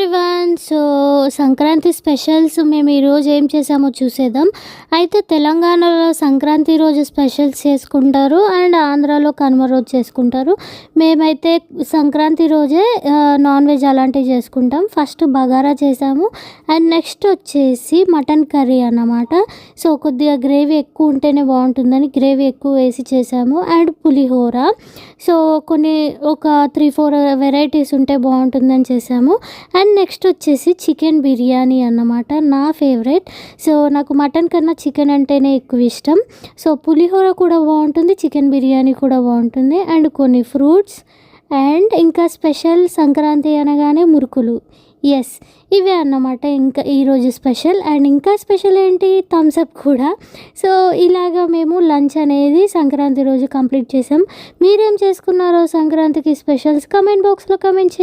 Everyone. So Sankranti specials మేము ఈరోజు ఏం చేసామో చూసేద్దాం. అయితే తెలంగాణలో సంక్రాంతి రోజు స్పెషల్స్ చేసుకుంటారు అండ్ ఆంధ్రాలో కనుమ రోజు చేసుకుంటారు. మేమైతే సంక్రాంతి రోజే నాన్ వెజ్ అలాంటివి చేసుకుంటాం. ఫస్ట్ బగారా చేసాము అండ్ నెక్స్ట్ వచ్చేసి మటన్ కర్రీ అన్నమాట. సో కొద్దిగా గ్రేవీ ఎక్కువ ఉంటేనే బాగుంటుందని గ్రేవీ ఎక్కువ వేసి చేసాము అండ్ పులిహోర. సో ఒక 3-4 వెరైటీస్ ఉంటే బాగుంటుందని చేసాము. అండ్ నెక్స్ట్ వచ్చేసి చికెన్ బిర్యానీ అన్నమాట, నా ఫేవరెట్. సో నాకు మటన్ కన్నా చికెన్ అంటేనే ఎక్కువ ఇష్టం. సో పులిహోర కూడా బాగుంటుంది, చికెన్ బిర్యానీ కూడా బాగుంటుంది అండ్ కొన్ని ఫ్రూట్స్ అండ్ ఇంకా స్పెషల్ సంక్రాంతి అనగానే మురుకులు. ఎస్, ఇవే అన్నమాట ఇంకా ఈరోజు స్పెషల్. అండ్ ఇంకా స్పెషల్ ఏంటి, థమ్స్అప్ కూడా. సో ఇలాగా మేము లంచ్ అనేది సంక్రాంతి రోజు కంప్లీట్ చేసాం. మీరేం చేసుకున్నారో సంక్రాంతికి స్పెషల్స్ కమెంట్ బాక్స్లో కమెంట్ చేయండి.